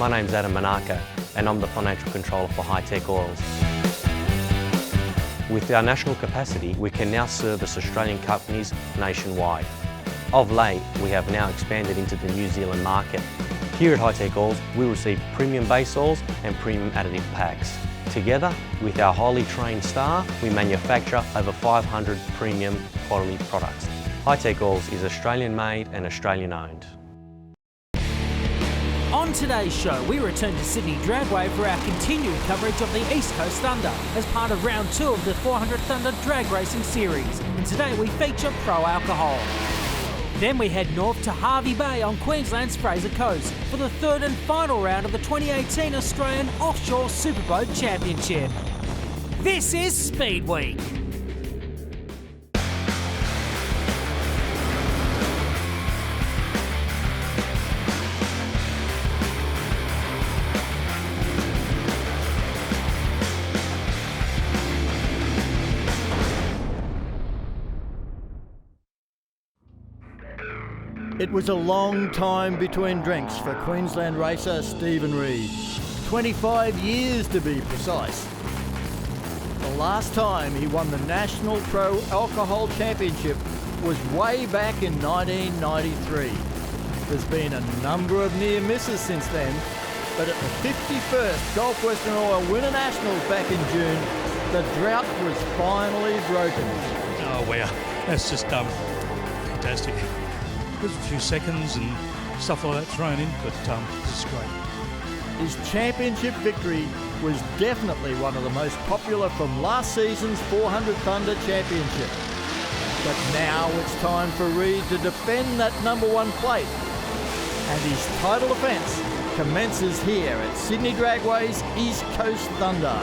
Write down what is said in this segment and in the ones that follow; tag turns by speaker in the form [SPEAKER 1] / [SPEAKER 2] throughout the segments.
[SPEAKER 1] My name's Adam Monaco and I'm the Financial Controller for Hi-Tech Oils. With our national capacity, we can now service Australian companies nationwide. Of late, we have now expanded into the New Zealand market. Here at Hi-Tech Oils, we receive premium base oils and premium additive packs. Together, with our highly trained staff, we manufacture over 500 premium quality products. Hi-Tech Oils is Australian made and Australian owned.
[SPEAKER 2] On today's show, we return to Sydney Dragway for our continued coverage of the East Coast Thunder as part of round 2 of the 400 Thunder Drag Racing Series. And today we feature Pro Alcohol. Then we head north to Hervey Bay on Queensland's Fraser Coast for the third and final round of the 2018 Australian Offshore Superboat Championship. This is Speedweek.
[SPEAKER 3] It was a long time between drinks for Queensland racer Stephen Reid. 25 years to be precise. The last time he won the National Pro Alcohol Championship was way back in 1993. There's been a number of near misses since then, but at the 51st Gulf Western Oil Winter Nationals back in June, the drought was finally broken.
[SPEAKER 4] Oh wow, that's just fantastic. There's a few seconds and stuff like that thrown in, but this is great.
[SPEAKER 3] His championship victory was definitely one of the most popular from last season's 400 Thunder Championship. But now it's time for Reid to defend that #1 plate. And his title defence commences here at Sydney Dragway's East Coast Thunder.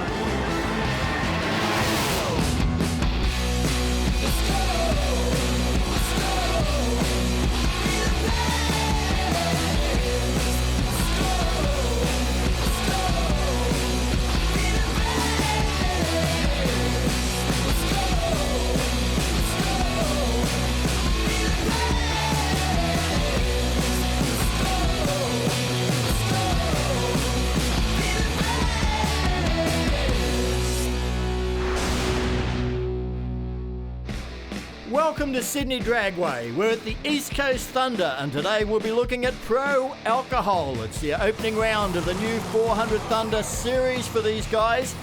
[SPEAKER 3] Welcome to Sydney Dragway. We're at the East Coast Thunder and today we'll be looking at Pro Alcohol. It's the opening round of the new 400 Thunder series for these guys,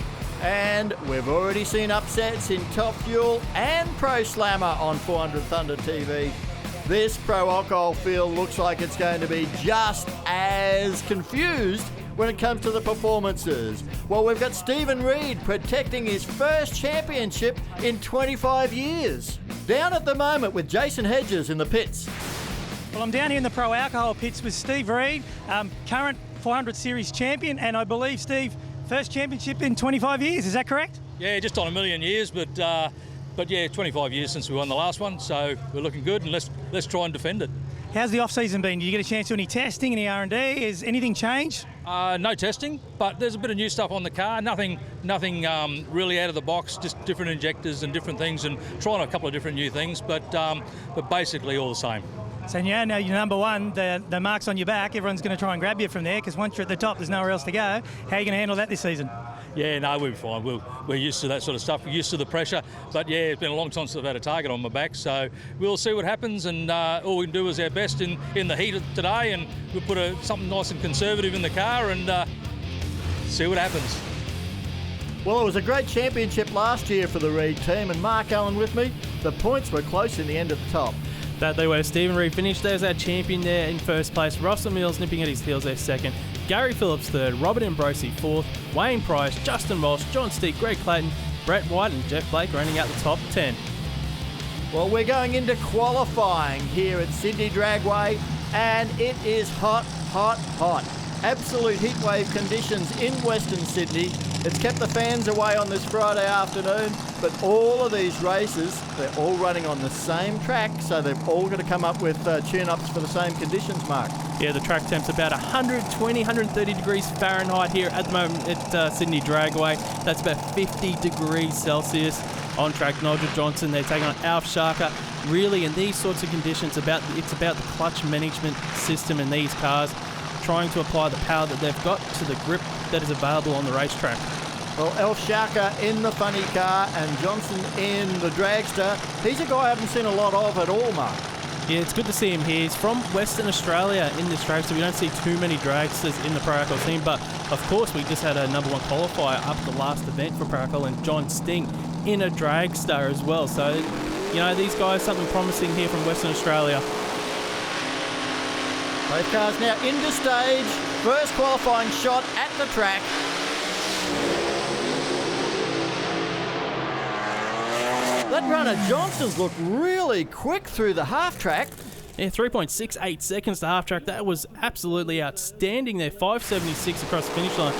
[SPEAKER 3] and we've already seen upsets in Top Fuel and Pro Slammer on 400 Thunder TV. This Pro Alcohol field looks like it's going to be just as confused when it comes to the performances. Well, we've got Stephen Reid protecting his first championship in 25 years. Down at the moment with Jason Hedges in the pits.
[SPEAKER 5] Well, I'm down here in the Pro Alcohol pits with Steve Reid, current 400 Series champion, and I believe, Steve, first championship in 25 years, is that correct?
[SPEAKER 4] Yeah, just on a million years, but yeah, 25 years since we won the last one, so we're looking good, and let's try and defend it.
[SPEAKER 5] How's the off-season been? Did you get a chance to do any testing, any R&D? Has anything changed?
[SPEAKER 4] No testing, but there's a bit of new stuff on the car. Nothing really out of the box, just different injectors and different things, and trying a couple of different new things, but basically all the same.
[SPEAKER 5] So now you're #1, the mark's on your back, everyone's going to try and grab you from there, because once you're at the top, there's nowhere else to go. How are you going to handle that this season?
[SPEAKER 4] Yeah, no, we'll be fine. We're used to that sort of stuff. We're used to the pressure. But yeah, it's been a long time since I've had a target on my back. So we'll see what happens. And all we can do is our best in the heat of today. And we'll put something nice and conservative in the car and see what happens.
[SPEAKER 3] Well, it was a great championship last year for the Reid team. And Mark Allen with me. The points were close in the end at the top.
[SPEAKER 6] That they were. Stephen Reid finished as our champion there in first place. Russell Mills nipping at his heels there second. Gary Phillips third. Robert Ambrosi fourth. Wayne Price, Justin Walsh, John Steek, Greg Clayton, Brett White and Jeff Blake running out the top 10.
[SPEAKER 3] Well, we're going into qualifying here at Sydney Dragway, and it is hot, hot, hot. Absolute heatwave conditions in Western Sydney. It's kept the fans away on this Friday afternoon, but all of these races, they're all running on the same track, so they've all got to come up with tune-ups for the same conditions, Mark.
[SPEAKER 6] Yeah, the track temp's about 120, 130 degrees Fahrenheit here at the moment at Sydney Dragway. That's about 50 degrees Celsius. On track, Nigel Johnson, they're taking on Alf Sharker. Really, in these sorts of conditions, it's about the clutch management system in these cars. trying to apply the power that they've got to the grip that is available on the racetrack.
[SPEAKER 3] Well, El Shaka in the funny car and Johnson in the dragster. He's a guy I haven't seen a lot of at all, Mark.
[SPEAKER 6] Yeah, it's good to see him here. He's from Western Australia in this dragster. We don't see too many dragsters in the Pro Alcohol team, but of course we just had a number 1 qualifier up at the last event for Pro Alcohol, and John Sting in a dragster as well. So, you know, these guys, something promising here from Western Australia.
[SPEAKER 3] Both cars now into stage. First qualifying shot at the track. That runner Johnson's looked really quick through the half track.
[SPEAKER 6] Yeah, 3.68 seconds to half track. That was absolutely outstanding there. 5.76 across the finish line.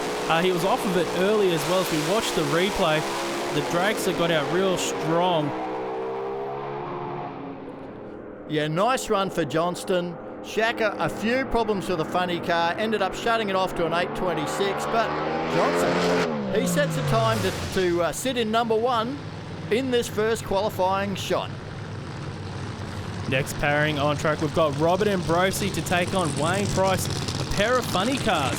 [SPEAKER 6] He was off of it early as well. As we watched the replay, the dragster got out real strong.
[SPEAKER 3] Yeah, nice run for Johnston. Shaka, a few problems with the funny car, ended up shutting it off to an 8.26, but Johnson, he sets a time to sit in number 1 in this first qualifying shot.
[SPEAKER 6] Next pairing on track, we've got Robert Ambrosi to take on Wayne Price, a pair of funny cars.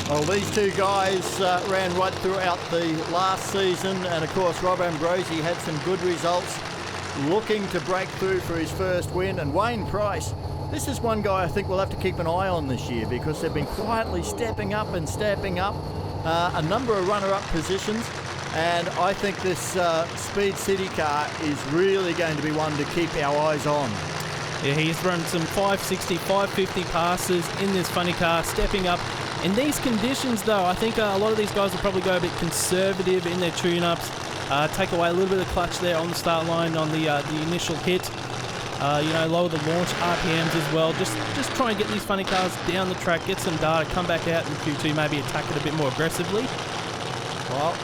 [SPEAKER 3] Well, these two guys ran right throughout the last season, and of course Rob Ambrosi had some good results, looking to break through for his first win. And Wayne Price, this is one guy I think we'll have to keep an eye on this year, because they've been quietly stepping up and stepping up a number of runner-up positions. And I think this Speed City car is really going to be one to keep our eyes on.
[SPEAKER 6] Yeah, he's run some 560, 550 passes in this funny car, stepping up. In these conditions, though, I think a lot of these guys will probably go a bit conservative in their tune-ups, take away a little bit of clutch there on the start line on the initial hit. You know, lower the launch RPMs as well. Just try and get these funny cars down the track, get some data, come back out in Q2, maybe attack it a bit more aggressively.
[SPEAKER 3] Well,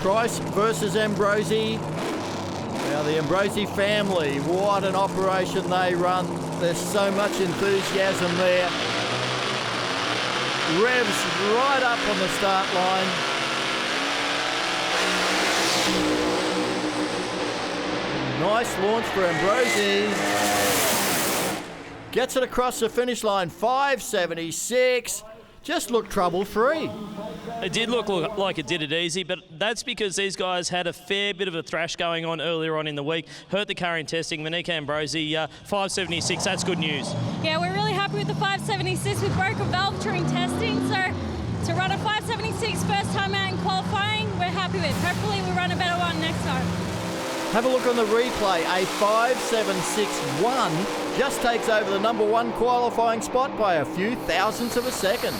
[SPEAKER 3] Price versus Ambrosi. Now the Ambrosi family, what an operation they run. There's so much enthusiasm there. Revs right up on the start line. Nice launch for Ambrosi. Gets it across the finish line, 5.76. Just looked trouble-free.
[SPEAKER 7] It did look like it did it easy, but that's because these guys had a fair bit of a thrash going on earlier on in the week. Hurt the car in testing. Monique Ambrosi, 5.76, that's good news.
[SPEAKER 8] Yeah, we're really happy with the 5.76. We broke a valve during testing, so to run a 5.76 first time out in qualifying, we're happy with. Hopefully we run a better one next time.
[SPEAKER 3] Have a look on the replay. A 5.761 just takes over the number 1 qualifying spot by a few thousandths of a second.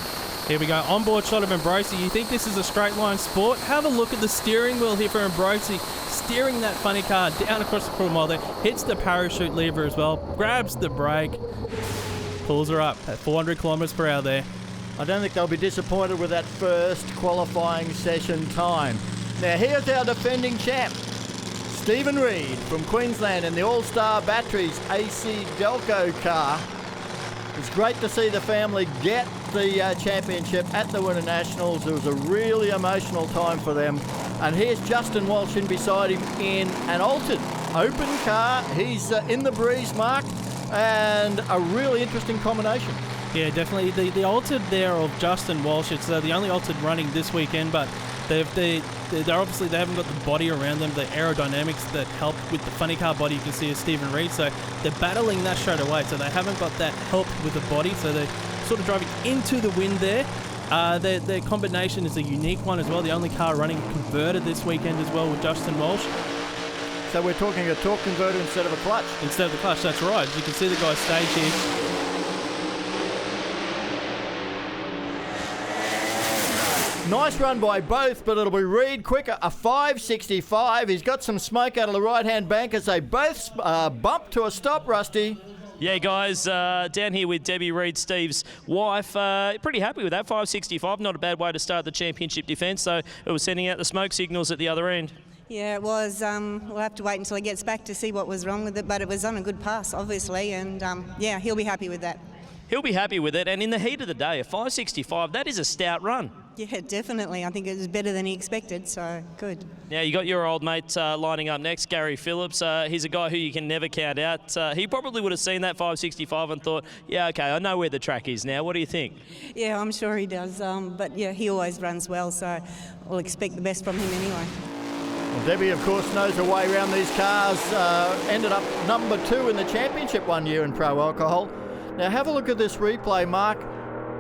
[SPEAKER 6] Here we go, onboard shot of Ambrosi. You think this is a straight line sport? Have a look at the steering wheel here for Ambrosi, steering that funny car down across the quarter mile there, hits the parachute lever as well, grabs the brake, pulls her up at 400 kilometres per hour there.
[SPEAKER 3] I don't think they'll be disappointed with that first qualifying session time. Now here's our defending champ, Stephen Reed from Queensland in the All-Star Batteries AC Delco car. It's great to see the family get the championship at the Winter Nationals. It was a really emotional time for them. And here's Justin Walsh in beside him in an altered open car. He's in the breeze, Mark, and a really interesting combination.
[SPEAKER 6] Yeah, definitely. The altered there of Justin Walsh, it's the only altered running this weekend, but they're obviously, they haven't got the body around them, the aerodynamics that help with the funny car body you can see as Stephen Reed, so they're battling that straight away, so they haven't got that help with the body, so they're sort of driving into the wind there. Their combination is a unique one as well, the only car running converted this weekend as well with Justin Walsh.
[SPEAKER 3] So we're talking a torque converter instead of a clutch?
[SPEAKER 6] Instead of the clutch, that's right. You can see the guys stage here.
[SPEAKER 3] Nice run by both, but it'll be Reed quicker. A 5.65. He's got some smoke out of the right-hand bank as they both bump to a stop, Rusty.
[SPEAKER 7] Yeah, guys, down here with Debbie Reed, Steve's wife. Pretty happy with that, 5.65. Not a bad way to start the championship defence, so it was sending out the smoke signals at the other end.
[SPEAKER 9] Yeah, it was. We'll have to wait until he gets back to see what was wrong with it, but it was on a good pass, obviously, and yeah, he'll be happy with that.
[SPEAKER 7] He'll be happy with it, and in the heat of the day, a 5.65, that is a stout run.
[SPEAKER 9] Yeah, definitely. I think it was better than he expected, so good.
[SPEAKER 7] Now, you got your old mate lining up next, Gary Phillips. He's a guy who you can never count out. He probably would have seen that 565 and thought, yeah, okay, I know where the track is now. What do you think?
[SPEAKER 9] Yeah, I'm sure he does. But, yeah, he always runs well, so we'll expect the best from him anyway.
[SPEAKER 3] Well, Debbie, of course, knows her way around these cars. Ended up number 2 in the championship one year in Pro Alcohol. Now, have a look at this replay, Mark.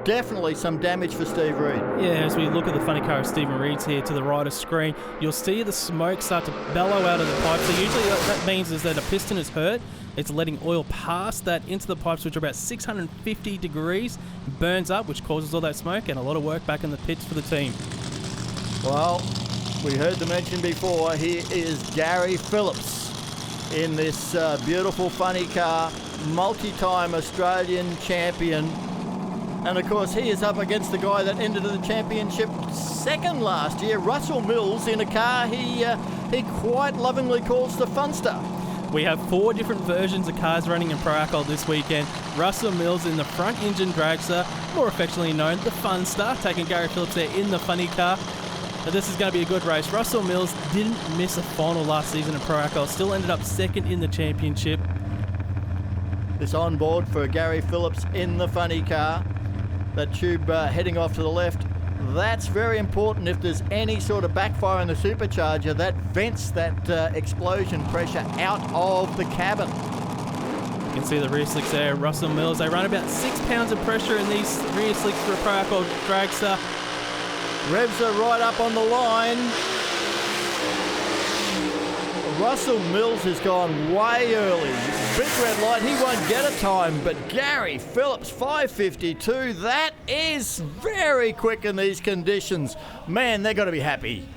[SPEAKER 3] Definitely some damage for Steve Reed.
[SPEAKER 6] Yeah, as we look at the funny car of Stephen Reed's here to the right of screen, you'll see the smoke start to bellow out of the pipe. So usually that means is that a piston is hurt. It's letting oil pass that into the pipes, which are about 650 degrees, burns up, which causes all that smoke, and a lot of work back in the pits for the team.
[SPEAKER 3] Well, we heard the mention before. Here is Gary Phillips in this beautiful funny car, multi-time Australian champion. And of course, he is up against the guy that ended the championship second last year, Russell Mills, in a car he quite lovingly calls the Funster.
[SPEAKER 6] We have 4 different versions of cars running in Pro Alcohol this weekend. Russell Mills in the front engine dragster, more affectionately known, the Funster, taking Gary Phillips there in the funny car. Now, this is going to be a good race. Russell Mills didn't miss a final last season in Pro Alcohol, still ended up second in the championship.
[SPEAKER 3] This on board for Gary Phillips in the funny car. That tube heading off to the left. That's very important. If there's any sort of backfire in the supercharger, that vents that explosion pressure out of the cabin.
[SPEAKER 6] You can see the rear slicks there. Russell Mills, they run about 6 pounds of pressure in these rear slicks for a Pro Alcohol dragster.
[SPEAKER 3] Revs are right up on the line. Russell Mills has gone way early. Big red light, he won't get a time, but Gary Phillips, 5:52, that is very quick in these conditions. Man, they're going to be happy.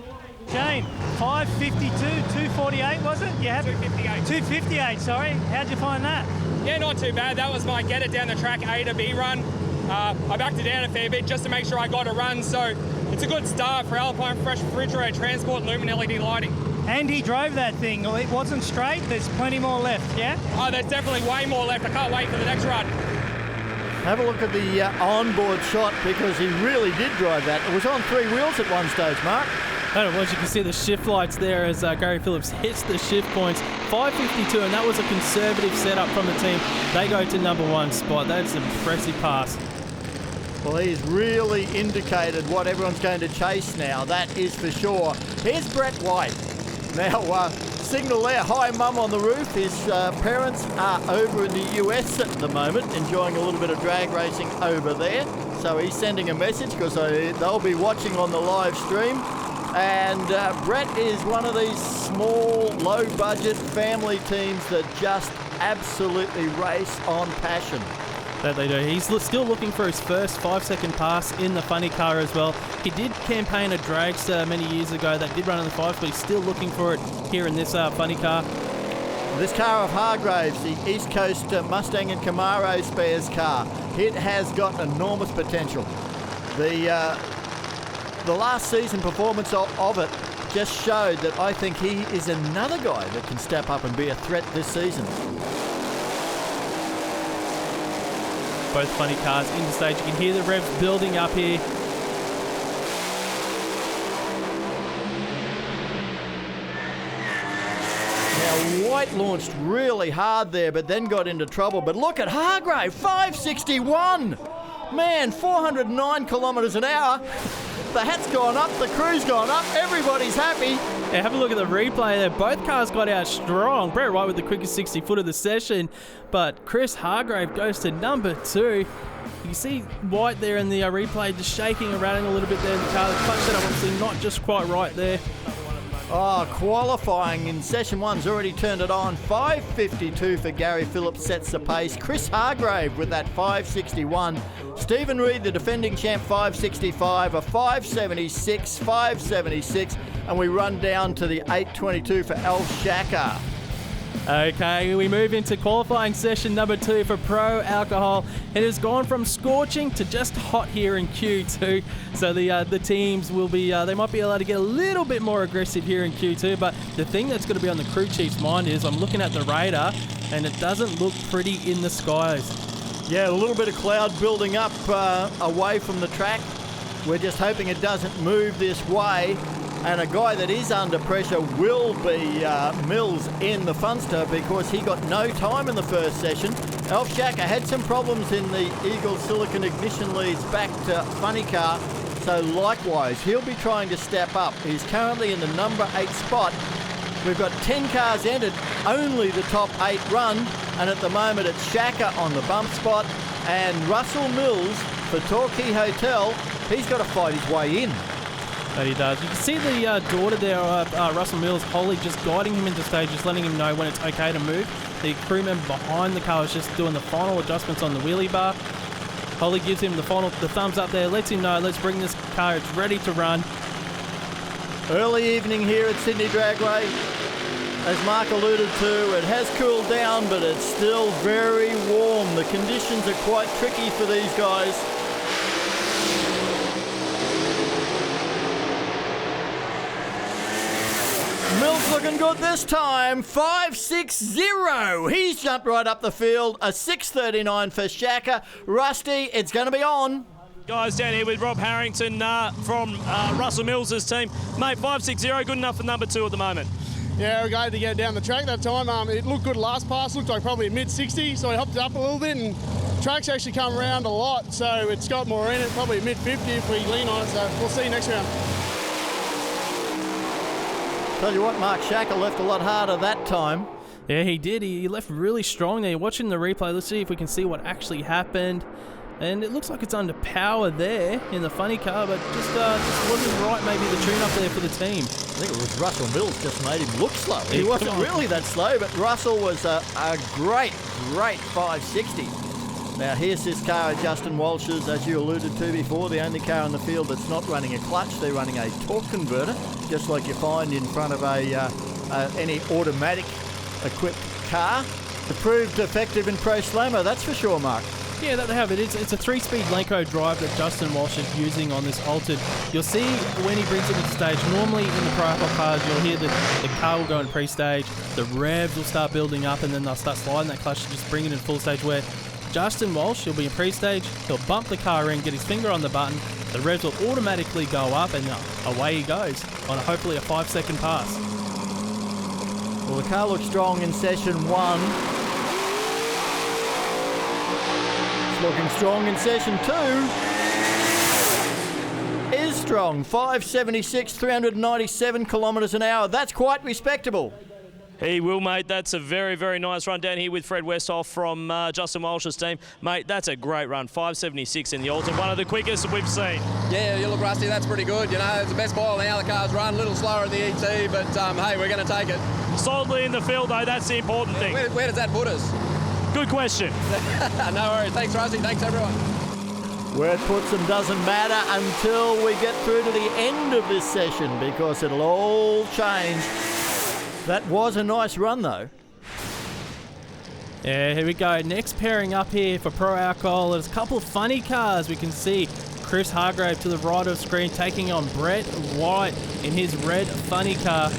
[SPEAKER 5] Shane, 5:52, 2:48 was it? You had
[SPEAKER 10] 2:58.
[SPEAKER 5] 2:58, sorry. How'd you find that?
[SPEAKER 10] Yeah, not too bad. That was my get it down the track A to B run. I backed it down a fair bit just to make sure I got a run, so it's a good start for Alpine Fresh Refrigerated Transport Lumen LED lighting.
[SPEAKER 5] And he drove that thing. It wasn't straight. There's plenty more left, yeah?
[SPEAKER 10] Oh, there's definitely way more left. I can't wait for the next run.
[SPEAKER 3] Have a look at the onboard shot, because he really did drive that. It was on 3 wheels at one stage, Mark.
[SPEAKER 6] And it was, you can see the shift lights there as Gary Phillips hits the shift points. 5:52, and that was a conservative setup from the team. They go to number 1 spot. That's an impressive pass.
[SPEAKER 3] Well, he's really indicated what everyone's going to chase now, that is for sure. Here's Brett White. Now, signal there, hi mum on the roof. His parents are over in the US at the moment, enjoying a little bit of drag racing over there. So he's sending a message because they'll be watching on the live stream. And Brett is one of these small, low-budget family teams that just absolutely race on passion.
[SPEAKER 6] That they do. He's still looking for his first 5-second pass in the funny car as well. He did campaign a dragster many years ago that did run in the 5s, but he's still looking for it here in this funny car.
[SPEAKER 3] This car of Hargraves, the East Coast Mustang and Camaro spares car, it has got enormous potential. The last season performance of it just showed that I think he is another guy that can step up and be a threat this season.
[SPEAKER 6] Both funny cars into stage. You can hear the revs building up here.
[SPEAKER 3] Now, White launched really hard there, but then got into trouble. But look at Hargrave, 561! Man, 409 kilometres an hour. The hat's gone up, the crew's gone up, everybody's happy.
[SPEAKER 6] Yeah, have a look at the replay there. Both cars got out strong. Brett White with the quickest 60-foot of the session, but Chris Hargrave goes to number 2. You see White there in the replay just shaking and rattling a little bit there in the car. The clutch setup obviously not just quite right there.
[SPEAKER 3] Oh, qualifying in session 1's already turned it on. 5:52 for Gary Phillips sets the pace. Chris Hargrave with that 5:61. Stephen Reed, the defending champ, 5:65. A 5:76, 5:76. And we run down to the 8:22 for Al Shaka.
[SPEAKER 6] Okay, we move into qualifying session number 2 for Pro Alcohol. It has gone from scorching to just hot here in Q2. So the teams will be, they might be allowed to get a little bit more aggressive here in Q2. But the thing that's going to be on the crew chief's mind is I'm looking at the radar and it doesn't look pretty in the skies.
[SPEAKER 3] Yeah, a little bit of cloud building up away from the track. We're just hoping it doesn't move this way. And a guy that is under pressure will be Mills in the Funster because he got no time in the first session. Elf Shacker had some problems in the Eagle Silicon Ignition leads back to Funny Car. So likewise, he'll be trying to step up. He's currently in the number 8 spot. We've got 10 cars entered, only the top 8 run. And at the moment it's Shacker on the bump spot. And Russell Mills for Torquay Hotel. He's got to fight his way in.
[SPEAKER 6] But he does. You can see the daughter there, Russell Mills, Holly, just guiding him into stage, just letting him know when it's okay to move. The crewman behind the car is just doing the final adjustments on the wheelie bar. Holly gives him the thumbs up there, lets him know, let's bring this car, it's ready to run.
[SPEAKER 3] Early evening here at Sydney Dragway. As Mark alluded to, it has cooled down, but it's still very warm. The conditions are quite tricky for these guys. Mills looking good this time, 5.60. He's jumped right up the field, a 6.39 for Shacker. Rusty, it's going to be on.
[SPEAKER 7] Guys, down here with Rob Harrington from Russell Mills' team. Mate, 5.60, good enough for number 2 at the moment.
[SPEAKER 11] Yeah, we're glad to get down the track that time. It looked good last pass, looked like probably mid-60, so we hopped it up a little bit, and track's actually come around a lot, so it's got more in it, probably mid-50 if we lean on it, so we'll see you next round.
[SPEAKER 3] Tell you what, Mark Shacker left a lot harder that time.
[SPEAKER 6] Yeah, he did. He left really strong there. Watching the replay, let's see if we can see what actually happened. And it looks like it's under power there in the Funny Car, but just wasn't right, maybe the tune-up there for the team.
[SPEAKER 3] I think it was Russell Mills just made him look slow. He wasn't really that slow, but Russell was a great 5.60. Now here's this car at Justin Walsh's, as you alluded to before, the only car in the field that's not running a clutch. They're running a torque converter, just like you find in front of any automatic equipped car. It proved effective in Pro Slammer, that's for sure, Mark.
[SPEAKER 6] Yeah, that they have it. It's a 3-speed Lenco drive that Justin Walsh is using on this altered. You'll see when he brings it into stage, normally in the Pro Alcohol cars, you'll hear the car will go in pre-stage, the revs will start building up, and then they'll start sliding that clutch to just bring it in full stage, where Justin Walsh, he'll be in pre-sage, he'll bump the car in, get his finger on the button, the revs will automatically go up, and away he goes on hopefully a 5-second pass.
[SPEAKER 3] Well, the car looks strong in session 1. It's looking strong in session 2. Is strong, 5.76, 397 kilometres an hour. That's quite respectable.
[SPEAKER 7] He will, mate. That's a very, very nice run down here with Fred Westhoff from Justin Walsh's team. Mate, that's a great run. 5.76 in the Alton, one of the quickest we've seen.
[SPEAKER 12] Yeah, you look, Rusty, that's pretty good. You know, it's the best ball now. The car's run a little slower in the ET, but hey, we're going to take it.
[SPEAKER 7] Solidly in the field, though. That's the important thing.
[SPEAKER 12] Where does that put us?
[SPEAKER 7] Good question.
[SPEAKER 12] No worries. Thanks, Rusty. Thanks, everyone.
[SPEAKER 3] Where it puts them doesn't matter until we get through to the end of this session, because it'll all change. That was a nice run, though.
[SPEAKER 6] Yeah, here we go. Next pairing up here for Pro Alcohol. There's a couple of funny cars. We can see Chris Hargrave to the right of screen taking on Brett White in his red funny car.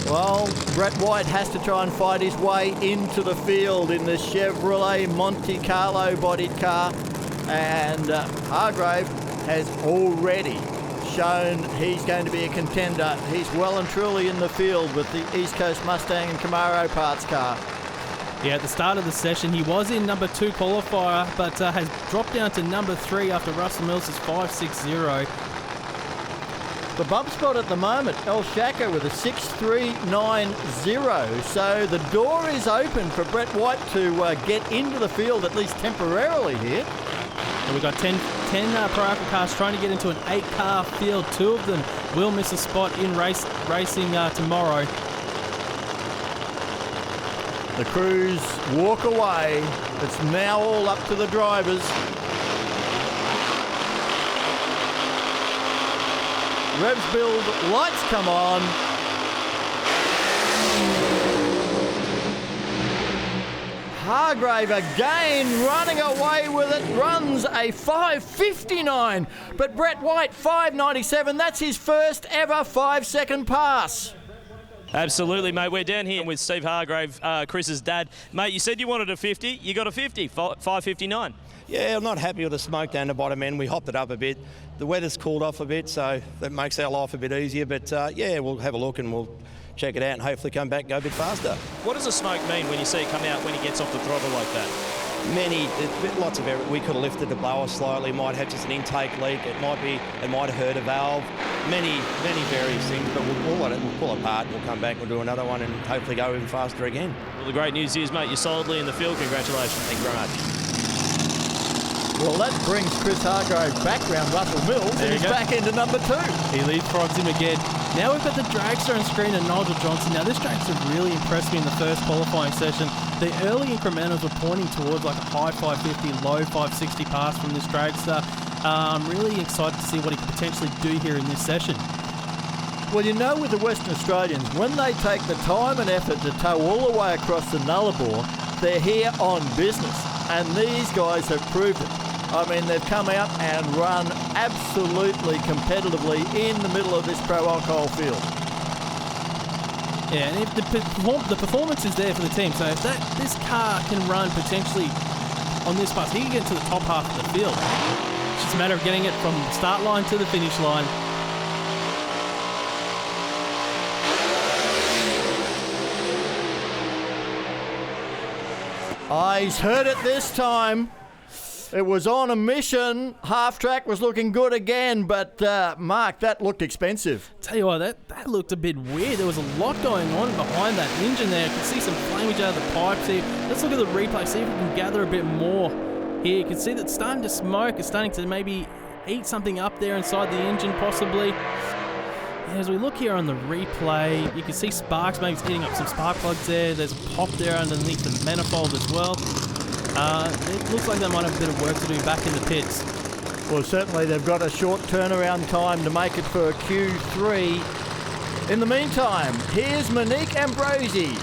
[SPEAKER 3] Well, Brett White has to try and fight his way into the field in the Chevrolet Monte Carlo bodied car. And Hargrave has already shown he's going to be a contender. He's well and truly in the field with the East Coast Mustang and Camaro parts car.
[SPEAKER 6] Yeah, at the start of the session, he was in number 2 qualifier, but has dropped down to number 3 after Russell Mills' 5.60.
[SPEAKER 3] The bump spot at the moment, El Shacker with a 6.390. So the door is open for Brett White to get into the field, at least temporarily here.
[SPEAKER 6] And we've got 10 Pro Alcohol cars trying to get into an 8-car field. 2 of them will miss a spot in racing tomorrow.
[SPEAKER 3] The crews walk away. It's now all up to the drivers. Revs build, lights come on. Hargrave again running away with it, runs a 5.59. But Brett White, 5.97, that's his first ever 5-second pass.
[SPEAKER 7] Absolutely, mate. We're down here with Steve Hargrave, Chris's dad. Mate, you said you wanted a 50. You got a 50, 5:59.
[SPEAKER 13] Yeah, I'm not happy with the smoke down the bottom end. We hopped it up a bit. The weather's cooled off a bit, so that makes our life a bit easier. But, yeah, we'll have a look and we'll check it out and hopefully come back and go a bit faster.
[SPEAKER 7] What does the smoke mean when you see it come out when he gets off the throttle like that?
[SPEAKER 13] Lots of error. We could have lifted the blower slightly, might have just an intake leak, it might have hurt a valve, many various things, but we'll pull it apart and we'll come back and we'll do another one and hopefully go even faster again.
[SPEAKER 7] Well, the great news is, mate, you're solidly in the field. Congratulations. Thank you very much.
[SPEAKER 3] Well, that brings Chris Hargrave back round Russell Mills and he's back into number 2.
[SPEAKER 6] He leapfrogs him again. Now we've got the dragster on screen and Nigel Johnson. Now this dragster really impressed me in the first qualifying session. The early incrementals were pointing towards like a high 550, low 560 pass from this dragster. I'm really excited to see what he could potentially do here in this session.
[SPEAKER 3] Well, you know, with the Western Australians, when they take the time and effort to tow all the way across the Nullarbor, they're here on business. And these guys have proved it. I mean, they've come out and run absolutely competitively in the middle of this pro alcohol field.
[SPEAKER 6] Yeah, and if the performance is there for the team. So if this car can run potentially on this bus, he can get to the top half of the field. It's just a matter of getting it from the start line to the finish line.
[SPEAKER 3] He's heard it this time. It was on a mission. Half track was looking good again, but Mark, that looked expensive.
[SPEAKER 6] Tell you what, that looked a bit weird. There was a lot going on behind that engine there. You can see some flamage out of the pipes here. Let's look at the replay, see if we can gather a bit more here. You can see that it's starting to smoke. It's starting to maybe eat something up there inside the engine, possibly. And as we look here on the replay, you can see sparks, maybe it's eating up some spark plugs there. There's a pop there underneath the manifold as well. It looks like they might have a bit of work to do back in the pits.
[SPEAKER 3] Well, certainly they've got a short turnaround time to make it for a Q3. In the meantime, here's Monique Ambrosi.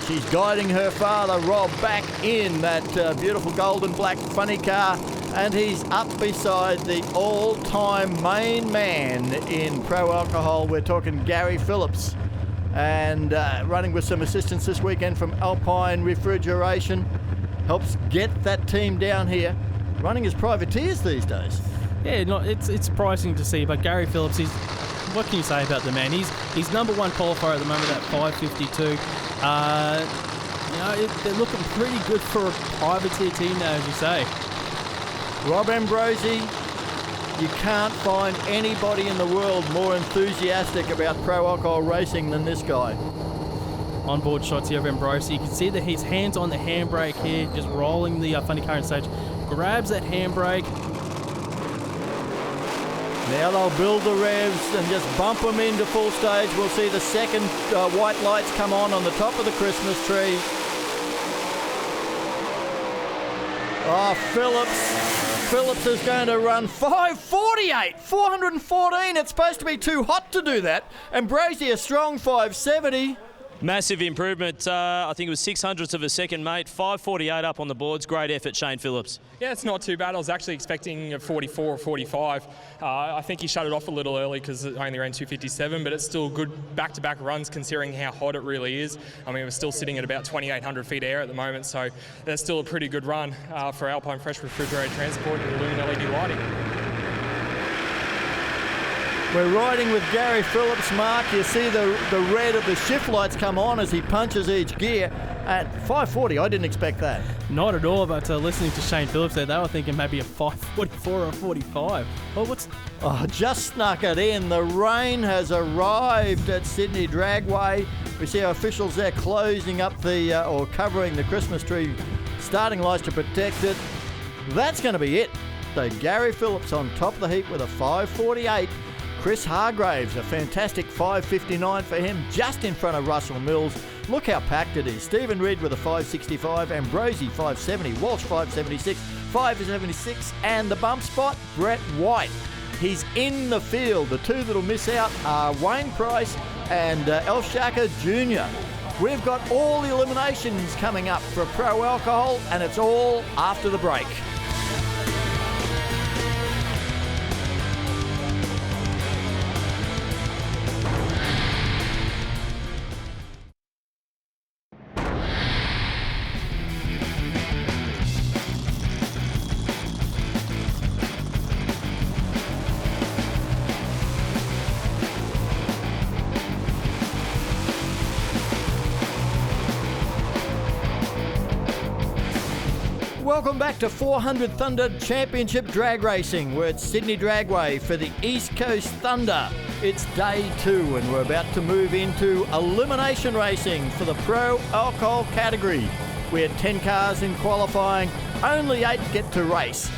[SPEAKER 3] She's guiding her father, Rob, back in that beautiful golden black funny car, and he's up beside the all-time main man in pro alcohol. We're talking Gary Phillips, and running with some assistance this weekend from Alpine Refrigeration. Helps get that team down here, running as privateers these days.
[SPEAKER 6] Yeah, it's surprising to see, but Gary Phillips, what can you say about the man? He's number one qualifier at the moment at 5:52. They're looking pretty good for a privateer team now, as you say.
[SPEAKER 3] Rob Ambrosi, you can't find anybody in the world more enthusiastic about pro alcohol racing than this guy.
[SPEAKER 6] Onboard shots here of Ambrosi. You can see that his hands on the handbrake here, just rolling the funny car on stage. Grabs that handbrake.
[SPEAKER 3] Now they'll build the revs and just bump them into full stage. We'll see the second white lights come on the top of the Christmas tree. Oh, Phillips is going to run 5:48, 414. It's supposed to be too hot to do that. Ambrosi a strong 5:70.
[SPEAKER 7] Massive improvement. I think it was 600ths of a second, mate. 5:48 up on the boards. Great effort, Shane Phillips.
[SPEAKER 10] Yeah, it's not too bad. I was actually expecting a 44 or 45. I think he shut it off a little early because it only ran 2:57, but it's still good back-to-back runs considering how hot it really is. I mean, we're still sitting at about 2,800 feet air at the moment, so that's still a pretty good run for Alpine Fresh Refrigerated Transport and Lumen LED lighting.
[SPEAKER 3] We're riding with Gary Phillips, Mark. You see the red of the shift lights come on as he punches each gear. At 5:40, I didn't expect that.
[SPEAKER 6] Not at all, but listening to Shane Phillips there, they were thinking maybe a 5:44 or 45. Oh,
[SPEAKER 3] just snuck it in. The rain has arrived at Sydney Dragway. We see our officials there closing up or covering the Christmas tree starting lights to protect it. That's going to be it. So Gary Phillips on top of the heap with a 5:48. Chris Hargraves, a fantastic 5:59 for him, just in front of Russell Mills. Look how packed it is. Stephen Reed with a 5:65, Ambrosi 5:70, Walsh 5:76, 5:76, and the bump spot, Brett White. He's in the field. The two that'll miss out are Wayne Price and El Shaka Jr. We've got all the eliminations coming up for pro alcohol, and it's all after the break. Welcome back to 400 Thunder Championship Drag Racing. We're at Sydney Dragway for the East Coast Thunder. It's day 2 and we're about to move into elimination racing for the Pro Alcohol category. We had 10 cars in qualifying, only 8 get to race.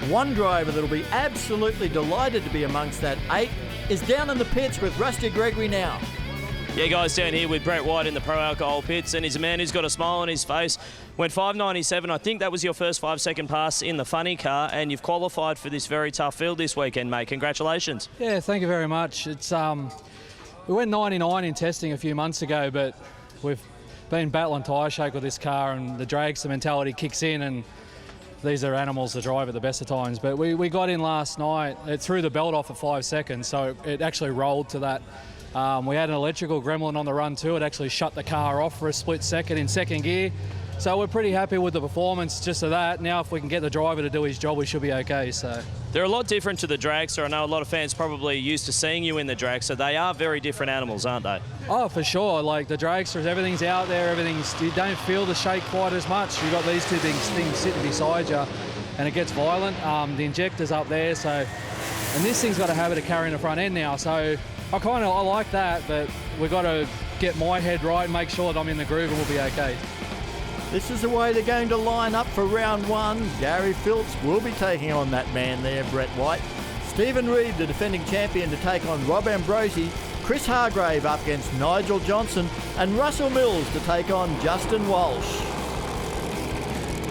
[SPEAKER 3] One driver that'll be absolutely delighted to be amongst that 8 is down in the pits with Rusty Gregory now.
[SPEAKER 7] Yeah, guys, down here with Brett White in the Pro Alcohol pits, and he's a man who's got a smile on his face. Went 5.97. I think that was your first 5-second pass in the funny car, and you've qualified for this very tough field this weekend, mate. Congratulations.
[SPEAKER 14] Yeah, thank you very much. It's we went 99 in testing a few months ago, but we've been battling tyre shake with this car, and the dragster mentality kicks in, and these are animals to drive at the best of times. But we got in last night. It threw the belt off at 5 seconds, so it actually rolled to that. We had an electrical gremlin on the run too. It actually shut the car off for a split second in second gear. So we're pretty happy with the performance just of that. Now if we can get the driver to do his job, we should be okay. So
[SPEAKER 7] they're a lot different to the dragster. I know a lot of fans probably used to seeing you in the dragster. They are very different animals, aren't they?
[SPEAKER 14] Oh, for sure. Like the dragsters, everything's out there. You don't feel the shake quite as much. You've got these two big things sitting beside you and it gets violent. The injector's up there. And this thing's got a habit of carrying the front end now. So I like that, but we've got to get my head right and make sure that I'm in the groove and we'll be okay.
[SPEAKER 3] This is the way they're going to line up for round 1. Gary Phillips will be taking on that man there, Brett White. Stephen Reed, the defending champion, to take on Rob Ambrosi. Chris Hargrave up against Nigel Johnson. And Russell Mills to take on Justin Walsh.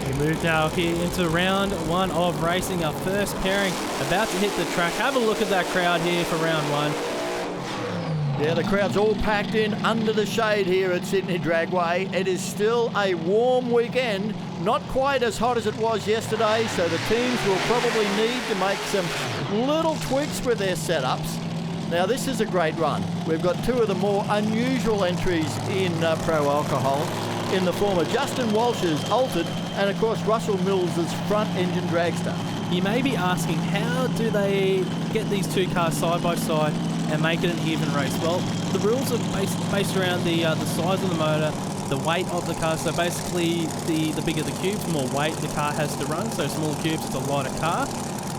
[SPEAKER 6] We move now here into round 1 of racing. Our first pairing about to hit the track. Have a look at that crowd here for round 1.
[SPEAKER 3] Yeah, the crowd's all packed in under the shade here at Sydney Dragway. It is still a warm weekend, not quite as hot as it was yesterday, so the teams will probably need to make some little tweaks with their setups. Now, this is a great run. We've got 2 of the more unusual entries in Pro Alcohol in the form of Justin Walsh's Altered and, of course, Russell Mills's front-engine dragster.
[SPEAKER 6] You may be asking, how do they get these 2 cars side by side and make it an even race? Well, the rules are based around the size of the motor, the weight of the car. So basically, the bigger the cubes, the more weight the car has to run. So smaller cubes, it's a lighter car.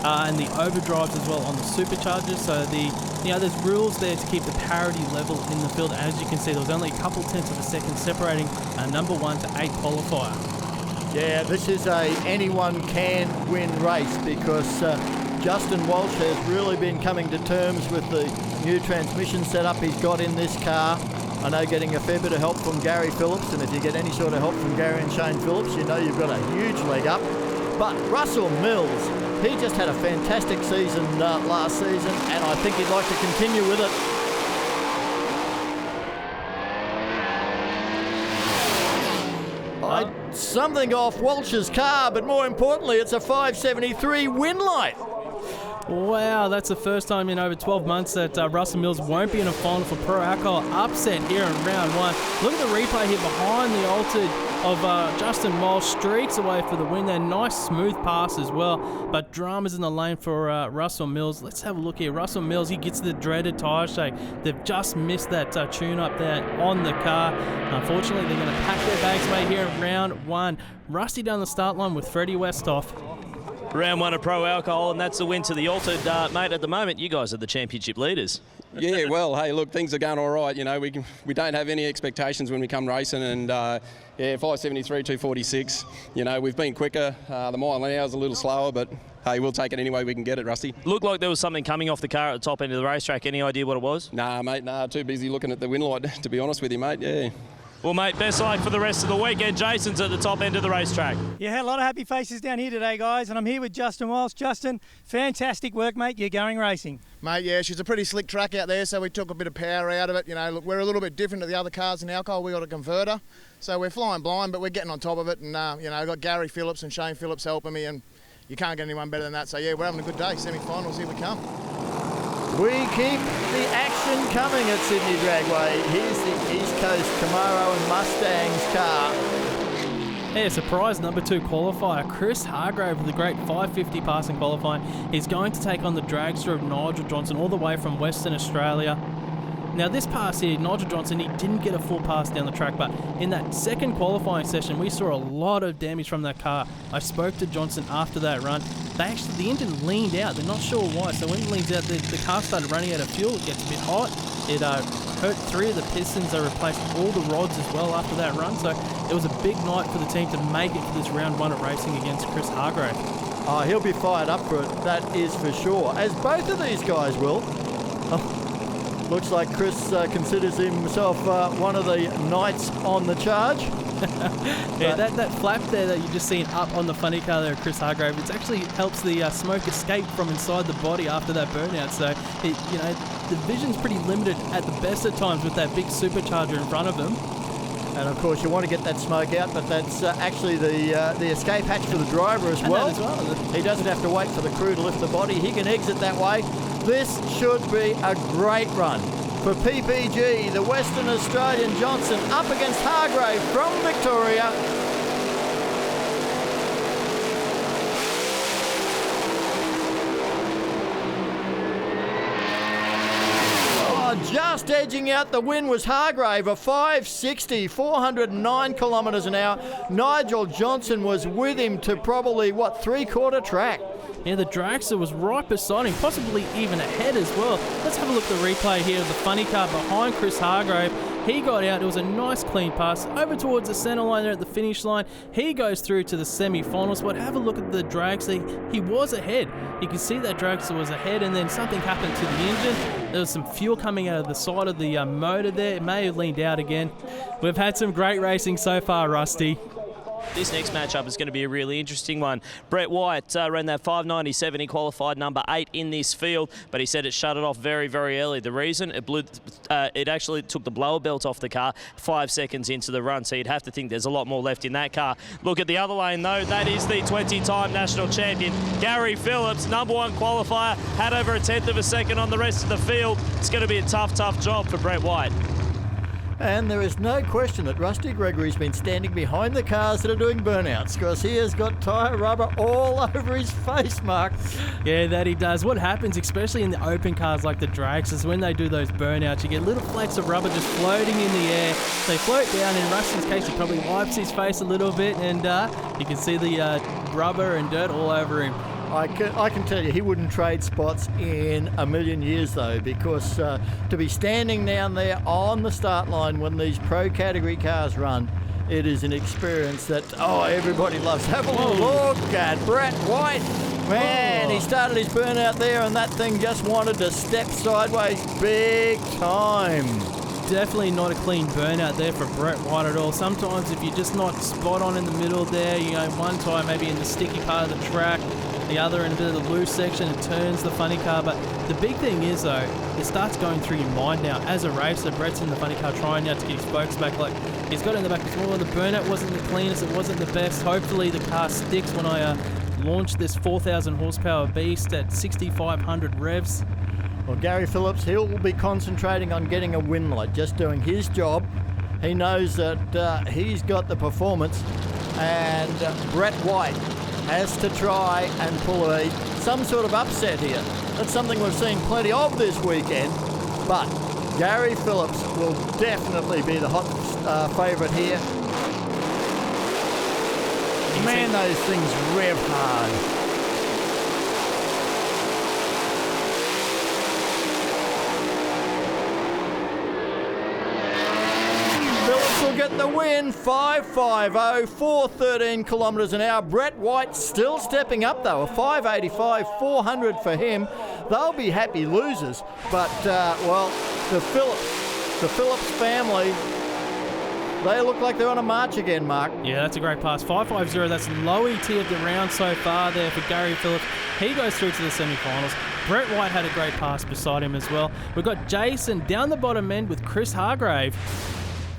[SPEAKER 6] And the overdrives as well on the superchargers. So there's rules there to keep the parity level in the field. As you can see, there was only a couple tenths of a second separating number 1 to 8 qualifier.
[SPEAKER 3] Yeah, this is a anyone can win race because Justin Walsh has really been coming to terms with the new transmission setup he's got in this car. I know getting a fair bit of help from Gary Phillips, and if you get any sort of help from Gary and Shane Phillips, you know you've got a huge leg up. But Russell Mills, he just had a fantastic season last season, and I think he'd like to continue with it. Something off Walsh's car, but more importantly, it's a 573 win light.
[SPEAKER 6] Wow, that's the first time in over 12 months that Russell Mills won't be in a final for Pro Alcohol. Upset here in round 1. Look at the replay here behind the Altered of Justin Walsh. Streaks away for the win there. Nice smooth pass as well. But dramas in the lane for Russell Mills. Let's have a look here. Russell Mills, he gets the dreaded tyre shake. They've just missed that tune up there on the car. Unfortunately, they're going to pack their bags away here in round 1. Rusty down the start line with Freddie Westhoff.
[SPEAKER 7] Round 1 of Pro Alcohol, and that's the win to the Altered. Mate, at the moment, you guys are the championship leaders.
[SPEAKER 12] Yeah, well, hey, look, things are going all right. You know, we don't have any expectations when we come racing, and 573, 246. You know, we've been quicker. The mile an hour is a little slower, but hey, we'll take it any way we can get it, Rusty.
[SPEAKER 7] Looked like there was something coming off the car at the top end of the racetrack. Any idea what it was?
[SPEAKER 12] Nah, mate, too busy looking at the win light, to be honest with you, mate. Yeah.
[SPEAKER 7] Well, mate, best luck for the rest of the weekend. Jason's at the top end of the racetrack.
[SPEAKER 5] Yeah, a lot of happy faces down here today, guys, and I'm here with Justin Walsh. Justin, fantastic work, mate. You're going racing.
[SPEAKER 11] Mate, yeah, she's a pretty slick track out there, so we took a bit of power out of it. You know, look, we're a little bit different to the other cars in Alcohol. We got a converter, so we're flying blind, but we're getting on top of it. And, you know, I've got Gary Phillips and Shane Phillips helping me, and you can't get anyone better than that. So, yeah, we're having a good day. Semi-finals, here we come.
[SPEAKER 3] We keep the action coming at Sydney Dragway. Here's the East Coast Camaro and Mustangs car.
[SPEAKER 6] Yeah, surprise number 2 qualifier. Chris Hargrave with a great 550 passing qualifying. He's going to take on the dragster of Nigel Johnson all the way from Western Australia. Now this pass here, Nigel Johnson, he didn't get a full pass down the track, but in that second qualifying session, we saw a lot of damage from that car. I spoke to Johnson after that run. The engine leaned out. They're not sure why. So when it leans out, the car started running out of fuel. It gets a bit hot. It hurt 3 of the pistons. They replaced all the rods as well after that run. So it was a big night for the team to make it for this round 1 at racing against Chris Hargrave.
[SPEAKER 3] Oh, he'll be fired up for it, that is for sure, as both of these guys will. Oh, looks like Chris considers himself one of the knights on the charge.
[SPEAKER 6] Yeah, that flap there that you just seen up on the funny car there, Chris Hargrave, it actually helps the smoke escape from inside the body after that burnout. So, the vision's pretty limited at the best of times with that big supercharger in front of him.
[SPEAKER 3] And of course, you want to get that smoke out, but that's actually the escape hatch for the driver as well. He doesn't have to wait for the crew to lift the body. He can exit that way. This should be a great run for PPG, the Western Australian Johnson up against Hargrave from Victoria. Just edging out the win was Hargrave, a 560, 409 kilometres an hour. Nigel Johnson was with him to probably, 3/4 track.
[SPEAKER 6] Yeah, the dragster was right beside him, possibly even ahead as well. Let's have a look at the replay here of the funny car behind Chris Hargrave. He got out. It was a nice clean pass over towards the centre line there at the finish line. He goes through to the semi-finals, but have a look at the dragster. He was ahead. You can see that dragster was ahead, and then something happened to the engine. There was some fuel coming out of the side of the motor there. It may have leaned out again. We've had some great racing so far, Rusty.
[SPEAKER 7] This next matchup is going to be a really interesting one. Brett White ran that 597. He qualified number 8 in this field, but he said it shut it off very, very early. The reason it actually took the blower belt off the car 5 seconds into the run, so you'd have to think there's a lot more left in that car. Look at the other lane, though. That is the 20-time national champion, Gary Phillips, number 1 qualifier, had over a 1/10 of a second on the rest of the field. It's going to be a tough, tough job for Brett White.
[SPEAKER 3] And there is no question that Rusty Gregory's been standing behind the cars that are doing burnouts, because he has got tyre rubber all over his face, Mark.
[SPEAKER 6] Yeah, that he does. What happens, especially in the open cars like the drags, is when they do those burnouts, you get little flakes of rubber just floating in the air. They float down. In Rusty's case, he probably wipes his face a little bit, and you can see the rubber and dirt all over him.
[SPEAKER 3] I can tell you he wouldn't trade spots in a million years, though, because to be standing down there on the start line when these pro category cars run, it is an experience that, everybody loves. Have a look at Brett White. Man, he started his burnout there and that thing just wanted to step sideways big time.
[SPEAKER 6] Definitely not a clean burnout there for Brett White at all. Sometimes if you're just not spot on in the middle there, one tire maybe in the sticky part of the track, the other in a bit of the loose section, it turns the funny car. But the big thing is, though, it starts going through your mind now. As a racer, Brett's in the funny car trying now to get his spokes back. Like, he's got it in the back before. The burnout wasn't the cleanest, it wasn't the best. Hopefully the car sticks when I launch this 4,000 horsepower beast at 6,500 revs.
[SPEAKER 3] Well, Gary Phillips, he'll be concentrating on getting a win light, just doing his job. He knows that he's got the performance, and Brett White has to try and pull some sort of upset here. That's something we've seen plenty of this weekend, but Gary Phillips will definitely be the hot favourite here. Man, those things rev hard. Will get the win, 550, 413 kilometres an hour. Brett White still stepping up though, a 585, 400 for him. They'll be happy losers, but the Phillips family, they look like they're on a march again, Mark.
[SPEAKER 6] Yeah, that's a great pass. 550, that's the low ET of the round so far there for Gary Phillips. He goes through to the semi-finals. Brett White had a great pass beside him as well. We've got Jason down the bottom end with Chris Hargrave.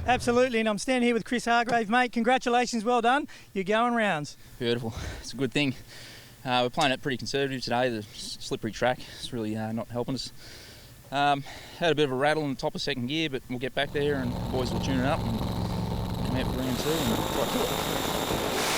[SPEAKER 5] Absolutely, and I'm standing here with Chris Hargrave. Mate, congratulations, well done. You're going rounds.
[SPEAKER 15] Beautiful. It's a good thing. We're playing it pretty conservative today. The slippery track is really not helping us. Had a bit of a rattle in the top of second gear, but we'll get back there and the boys will tune it up and come out for round 2 and quite good.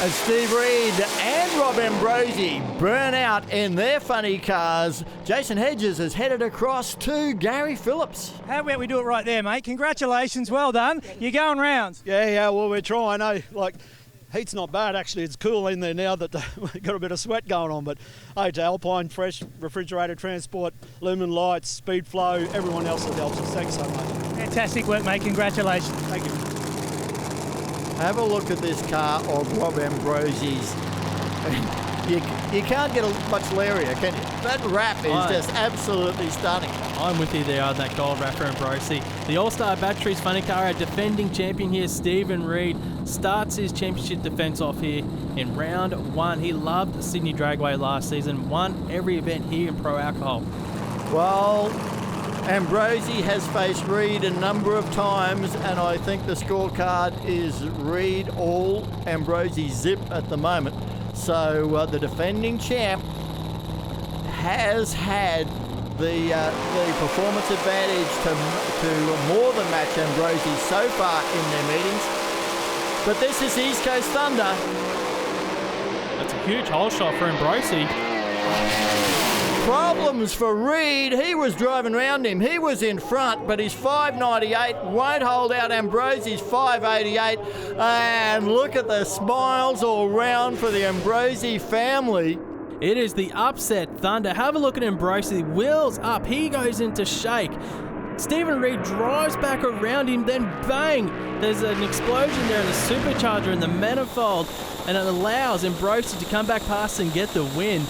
[SPEAKER 3] As Steve Reed and Rob Ambrosi burn out in their funny cars, Jason Hedges is headed across to Gary Phillips.
[SPEAKER 5] How about we do it right there, mate? Congratulations, well done. You're going rounds.
[SPEAKER 16] Yeah, well, we're trying, Like, heat's not bad, actually. It's cool in there now that we've got a bit of sweat going on. But, hey, to Alpine, Fresh, Refrigerated Transport, Lumen Lights, Speed Flow, everyone else that helps us. Thanks so much.
[SPEAKER 5] Fantastic work, mate. Congratulations.
[SPEAKER 16] Thank you.
[SPEAKER 3] Have a look at this car of Rob Ambrosi's. You can't get much leirier, can you? That wrap is just absolutely stunning.
[SPEAKER 6] I'm with you there on that gold wrap for Ambrosi. The All-Star Batteries funny car, our defending champion here, Stephen Reed, starts his championship defence off here in round 1. He loved the Sydney Dragway last season, won every event here in Pro Alcohol.
[SPEAKER 3] Well, Ambrosi has faced Reed a number of times, and I think the scorecard is Reed all, Ambrosi zip at the moment. So the defending champ has had the performance advantage to more than match Ambrosi so far in their meetings. But this is East Coast Thunder.
[SPEAKER 6] That's a huge hole shot for Ambrosi.
[SPEAKER 3] Problems for Reed. He was driving around him. He was in front, but his 598 won't hold out Ambrosi's 588. And look at the smiles all round for the Ambrosi family.
[SPEAKER 6] It is the upset Thunder. Have a look at Ambrosi. Wheels up. He goes into shake. Stephen Reed drives back around him, then bang! There's an explosion there in the supercharger in the manifold, and it allows Ambrosi to come back past and get the win.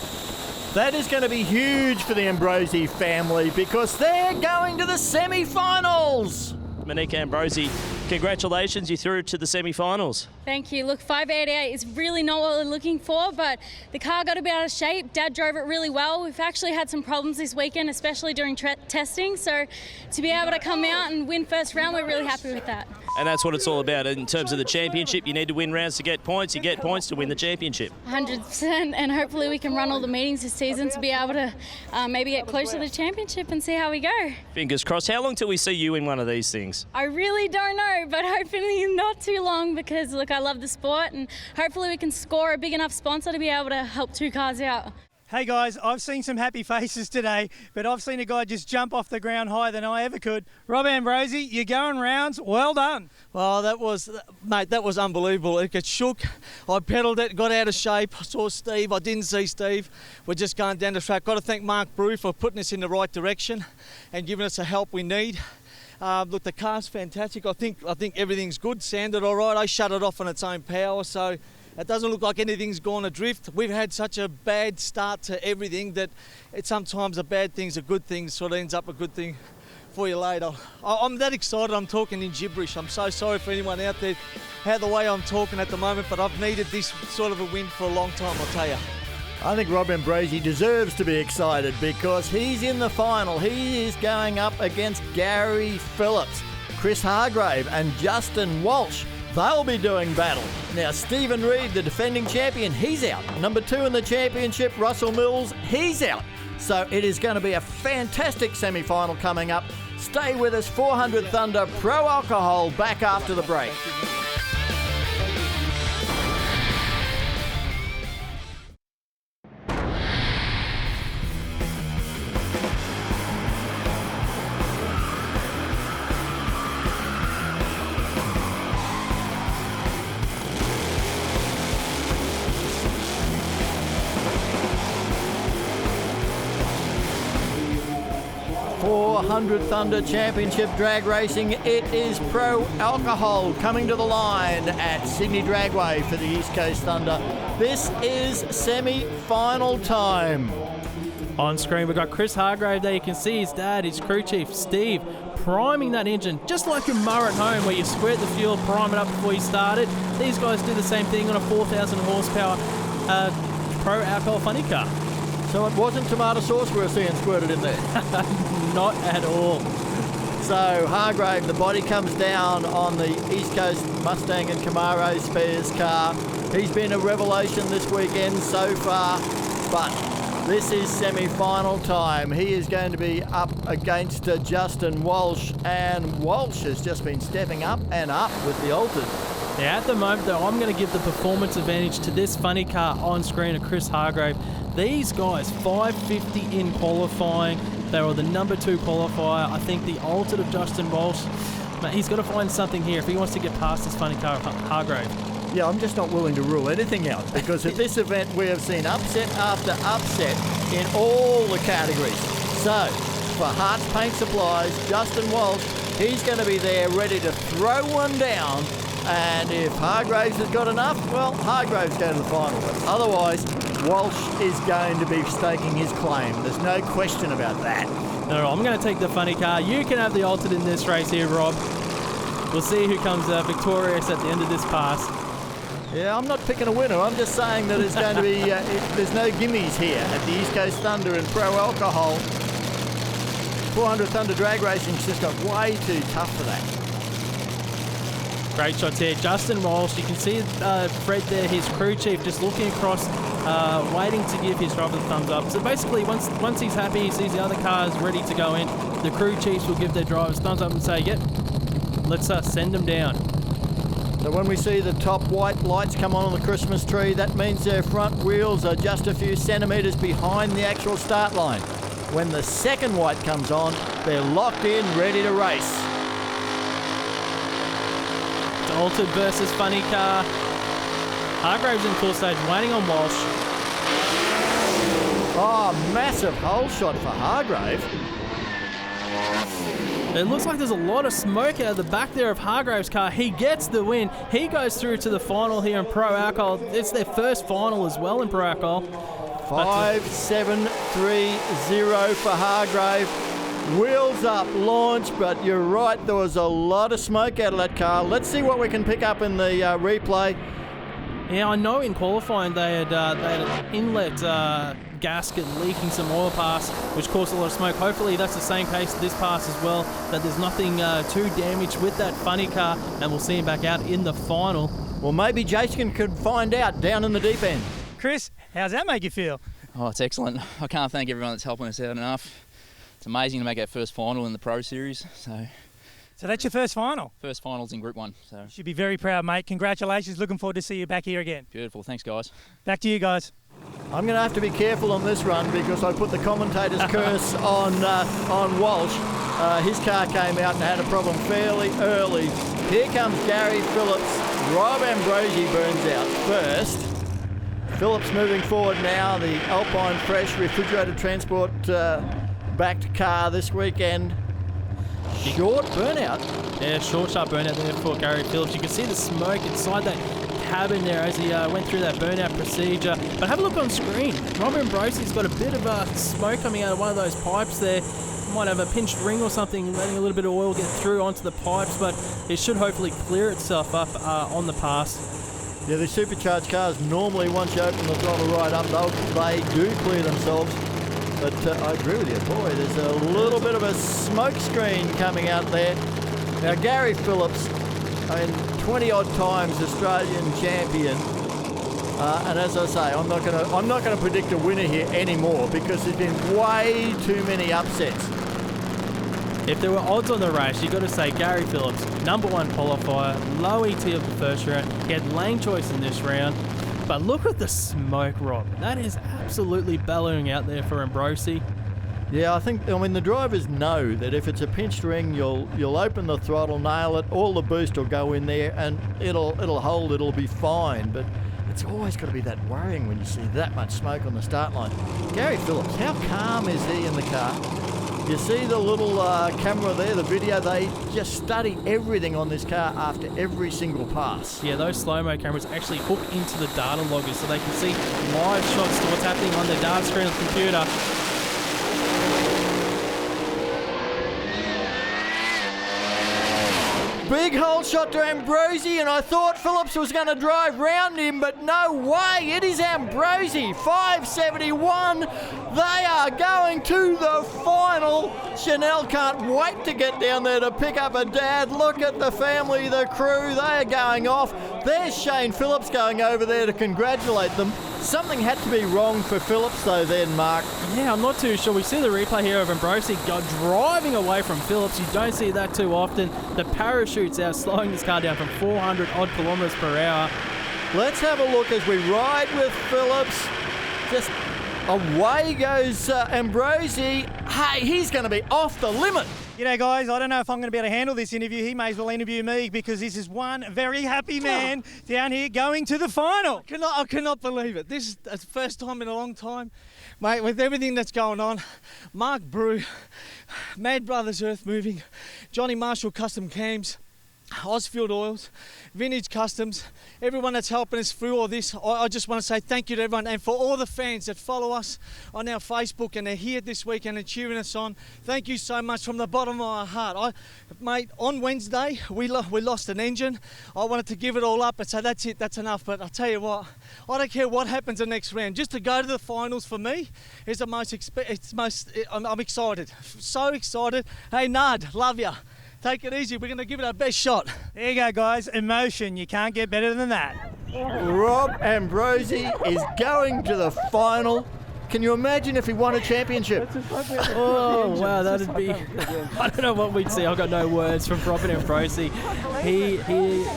[SPEAKER 3] That is going to be huge for the Ambrosi family because they're going to the semi-finals.
[SPEAKER 7] Monique Ambrosi, congratulations, you through to the semi-finals.
[SPEAKER 8] Thank you. Look, 588 is really not what we're looking for, but the car got a bit out of shape. Dad drove it really well. We've actually had some problems this weekend, especially during testing. So to be able to come out and win first round, we're really happy with that.
[SPEAKER 7] And that's what it's all about. In terms of the championship, you need to win rounds to get points. You get points to win the championship.
[SPEAKER 8] 100%, and hopefully we can run all the meetings this season to be able to maybe get close to the championship and see how we go.
[SPEAKER 7] Fingers crossed. How long till we see you in one of these things?
[SPEAKER 8] I really don't know, but hopefully not too long because, look, I love the sport and hopefully we can score a big enough sponsor to be able to help two cars out.
[SPEAKER 5] Hey guys, I've seen some happy faces today, but I've seen a guy just jump off the ground higher than I ever could. Rob Ambrosi, you're going rounds. Well done.
[SPEAKER 17] Well, that was unbelievable. It shook. I pedalled it, got out of shape. I saw Steve. I didn't see Steve. We're just going down the track. Got to thank Mark Brew for putting us in the right direction and giving us the help we need. Look, the car's fantastic. I think everything's good. Sounded all right. I shut it off on its own power, so it doesn't look like anything's gone adrift. We've had such a bad start to everything that sometimes a bad thing's a good thing, sort of ends up a good thing for you later. I'm that excited. I'm talking in gibberish. I'm so sorry for anyone out there how the way I'm talking at the moment, but I've needed this sort of a win for a long time, I'll tell you.
[SPEAKER 3] I think Rob Ambrosi deserves to be excited because he's in the final. He is going up against Gary Phillips, Chris Hargrave and Justin Walsh. They'll be doing battle. Now, Stephen Reed, the defending champion, he's out. Number 2 in the championship, Russell Mills, he's out. So it is going to be a fantastic semi-final coming up. Stay with us, 400 Thunder Pro Alcohol, back after the break. 400 Thunder Championship Drag Racing. It is Pro Alcohol coming to the line at Sydney Dragway for the East Coast Thunder. This is semi-final time.
[SPEAKER 6] On screen, we've got Chris Hargrave there. You can see his dad, his crew chief, Steve, priming that engine, just like your mower at home where you squirt the fuel, prime it up before you start it. These guys do the same thing on a 4,000 horsepower Pro Alcohol funny car.
[SPEAKER 3] So it wasn't tomato sauce we're seeing squirted in there?
[SPEAKER 6] Not at all.
[SPEAKER 3] So Hargrave, the body comes down on the East Coast Mustang and Camaro spares car. He's been a revelation this weekend so far, but this is semi-final time. He is going to be up against Justin Walsh, and Walsh has just been stepping up and up with the alters.
[SPEAKER 6] Yeah, at the moment, though, I'm going to give the performance advantage to this funny car on screen of Chris Hargrave. These guys, 550 in qualifying. They were the number 2 qualifier. I think the ultimate of Justin Walsh, mate, he's got to find something here if he wants to get past this funny car of Hargrave.
[SPEAKER 3] Yeah, I'm just not willing to rule anything out because at this event we have seen upset after upset in all the categories. So, for Hart's Paint Supplies, Justin Walsh, he's going to be there ready to throw one down. And if Hargraves has got enough, well, Hargraves go to the final. But otherwise, Walsh is going to be staking his claim. There's no question about that.
[SPEAKER 6] No, I'm going to take the funny car. You can have the ultimate in this race here, Rob. We'll see who comes victorious at the end of this pass.
[SPEAKER 3] Yeah, I'm not picking a winner. I'm just saying that it's going to be, there's no gimmies here at the East Coast Thunder and Pro Alcohol. 400 Thunder Drag Racing's just got way too tough for that.
[SPEAKER 6] Great shots here. Justin Walsh, you can see Fred there, his crew chief, just looking across, waiting to give his driver the thumbs up. So basically, once he's happy, he sees the other cars ready to go in, the crew chiefs will give their drivers thumbs up and say, yep, let's send them down.
[SPEAKER 3] So when we see the top white lights come on the Christmas tree, that means their front wheels are just a few centimetres behind the actual start line. When the second white comes on, they're locked in, ready to race.
[SPEAKER 6] Altered versus funny car. Hargraves in full stage, waiting on Walsh.
[SPEAKER 3] Oh, massive hole shot for Hargrave.
[SPEAKER 6] It looks like there's a lot of smoke out of the back there of Hargrave's car. He gets the win. He goes through to the final here in Pro Alcohol. It's their first final as well in Pro Alcohol.
[SPEAKER 3] 5-7-3-0 for Hargrave. Wheels up, launch, but you're right, there was a lot of smoke out of that car. Let's see what we can pick up in the replay.
[SPEAKER 6] Yeah, I know in qualifying they had an inlet gasket leaking some oil pass, which caused a lot of smoke. Hopefully that's the same case this pass as well, that there's nothing too damaged with that funny car, and we'll see him back out in the final.
[SPEAKER 3] Well, maybe Jason could find out down in the deep end.
[SPEAKER 5] Chris, how's that make you feel?
[SPEAKER 15] Oh, it's excellent. I can't thank everyone that's helping us out enough. It's amazing to make our first final in the Pro Series. So
[SPEAKER 5] that's your first final?
[SPEAKER 15] First finals in Group 1. So
[SPEAKER 5] you should be very proud, mate. Congratulations. Looking forward to see you back here again.
[SPEAKER 15] Beautiful. Thanks, guys.
[SPEAKER 5] Back to you guys.
[SPEAKER 3] I'm going to have to be careful on this run because I put the commentator's curse on Walsh. His car came out and had a problem fairly early. Here comes Gary Phillips. Rob Ambrosi burns out first. Phillips moving forward now. The Alpine Fresh refrigerated transport backed car this weekend. Short burnout.
[SPEAKER 6] Yeah, short, sharp burnout there for Gary Phillips. You can see the smoke inside that cabin there as he went through that burnout procedure. But have a look on screen. Rob Ambrosi's got a bit of smoke coming out of one of those pipes there. Might have a pinched ring or something, letting a little bit of oil get through onto the pipes, but it should hopefully clear itself up on the pass.
[SPEAKER 3] Yeah, the supercharged cars normally, once you open the throttle right up, they do clear themselves. But I agree with you, boy, there's a little bit of a smoke screen coming out there. Now, Gary Phillips, 20-odd times Australian champion. And as I say, I'm not going to predict a winner here anymore because there's been way too many upsets.
[SPEAKER 6] If there were odds on the race, you've got to say Gary Phillips, #1 qualifier, low ET of the first round. He had lane choice in this round. But look at the smoke, Rob. That is absolutely bellowing out there for Ambrosi.
[SPEAKER 3] Yeah, I mean the drivers know that if it's a pinched ring, you'll open the throttle, nail it, all the boost will go in there, and it'll hold, it'll be fine. But it's always got to be that worrying when you see that much smoke on the start line. Gary Phillips, how calm is he in the car? You see the little camera there, the video, they just study everything on this car after every single pass.
[SPEAKER 6] Yeah, those slow-mo cameras actually hook into the data loggers so they can see live shots to what's happening on the data screen of the computer.
[SPEAKER 3] Big hole shot to Ambrosi, and I thought Phillips was going to drive round him, but no way. It is Ambrosi, 571. They are going to the final. Chanel can't wait to get down there to pick up her dad. Look at the family, the crew. They are going off. There's Shane Phillips going over there to congratulate them. Something had to be wrong for Phillips though then, Mark.
[SPEAKER 6] Yeah, I'm not too sure. We see the replay here of Ambrosi driving away from Phillips. You don't see that too often. The parachutes out, slowing this car down from 400 odd kilometres per hour.
[SPEAKER 3] Let's have a look as we ride with Phillips. Just away goes Ambrosi. Hey, he's going to be off the limit.
[SPEAKER 5] G'day guys, I don't know if I'm going to be able to handle this interview. He may as well interview me because this is one very happy man down here going to the final. I cannot believe it. This is the first time in a long time, mate, with everything that's going on. Mark Brew, Mad Brothers Earth Moving, Johnny Marshall Custom Cams, Ozfield Oils, Vintage Customs, everyone that's helping us through all this. I just want to say thank you to everyone, and for all the fans that follow us on our Facebook and they're here this weekend and cheering us on. Thank you so much from the bottom of my heart. Mate, on Wednesday we lost an engine. I wanted to give it all up and say that's it, that's enough. But I tell you what, I don't care what happens the next round. Just to go to the finals for me is the most. I'm excited, so excited. Hey Nud, love ya. Take it easy. We're going to give it our best shot.
[SPEAKER 18] There you go, guys. Emotion. You can't get better than that.
[SPEAKER 3] Rob Ambrosi is going to the final. Can you imagine if he won a championship?
[SPEAKER 6] Oh, wow, that'd be... I don't know what we'd see. I've got no words from Robert Ambrosi. He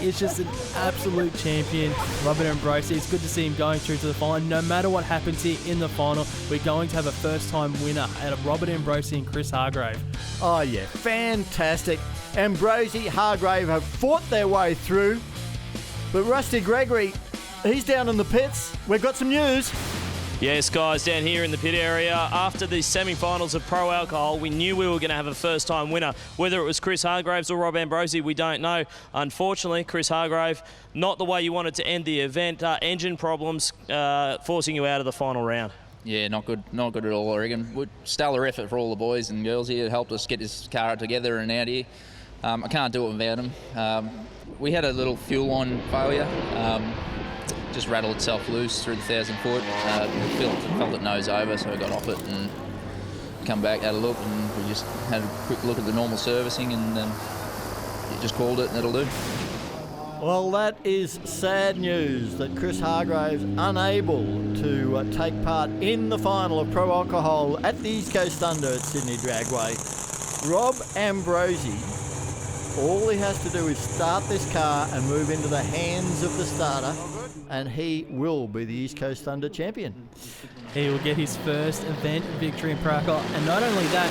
[SPEAKER 6] is just an absolute champion, Robert Ambrosi. It's good to see him going through to the final. No matter what happens here in the final, we're going to have a first-time winner out of Robert Ambrosi and Chris Hargrave.
[SPEAKER 3] Oh, yeah, fantastic. Ambrosi, Hargrave have fought their way through. But Rusty Gregory, he's down in the pits. We've got some news.
[SPEAKER 7] Yes, guys, down here in the pit area, after the semi-finals of Pro Alcohol, we knew we were going to have a first-time winner. Whether it was Chris Hargraves or Rob Ambrosi, we don't know. Unfortunately, Chris Hargrave, not the way you wanted to end the event. Engine problems forcing you out of the final round.
[SPEAKER 15] Yeah, not good at all, I reckon. Stellar effort for all the boys and girls here. It helped us get this car together and out here. I can't do it without them. We had a little fuel line failure. Just rattled itself loose through the 1,000 foot. Felt it nose over, so I got off it and come back, had a look, and we just had a quick look at the normal servicing, and it just called it, and it'll do.
[SPEAKER 3] Well, that is sad news that Chris Hargraves unable to take part in the final of Pro Alcohol at the East Coast Thunder at Sydney Dragway. Rob Ambrosi, all he has to do is start this car and move into the hands of the starter, and he will be the East Coast Thunder champion.
[SPEAKER 6] He will get his first event victory in Pro Alcohol, and not only that,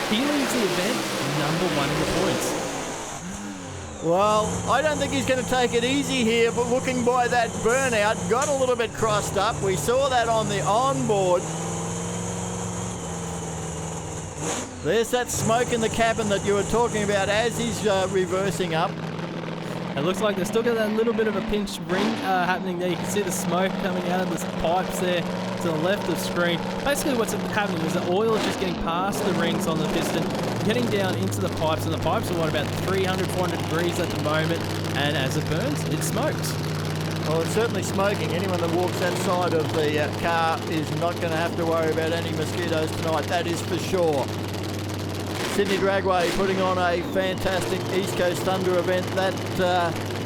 [SPEAKER 6] he leaves the event #1 in the points.
[SPEAKER 3] Well, I don't think he's going to take it easy here, but looking by that burnout, got a little bit crossed up. We saw that on the onboard. There's that smoke in the cabin that you were talking about as he's reversing up.
[SPEAKER 6] It looks like they've still got that little bit of a pinch ring happening there. You can see the smoke coming out of the pipes there to the left of the screen. Basically what's happening is the oil is just getting past the rings on the piston, getting down into the pipes, and the pipes are about 300, 400 degrees at the moment, and as it burns, it smokes.
[SPEAKER 3] Well, it's certainly smoking. Anyone that walks that side of the car is not going to have to worry about any mosquitoes tonight, that is for sure. Sydney Dragway putting on a fantastic East Coast Thunder event that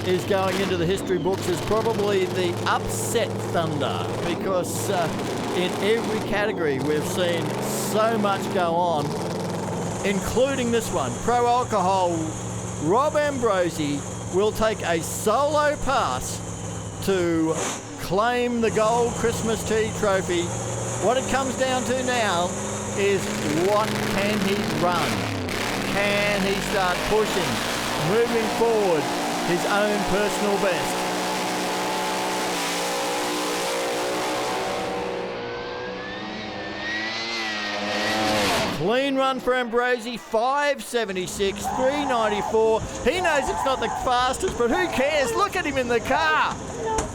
[SPEAKER 3] is going into the history books as probably the upset Thunder, because in every category we've seen so much go on, including this one. Pro Alcohol, Rob Ambrosi will take a solo pass to claim the gold Christmas Tea trophy. What it comes down to now is what can he run? Can he start pushing, moving forward his own personal best? Clean run for Ambrosi, 576, 394. He knows it's not the fastest, but who cares? Look at him in the car.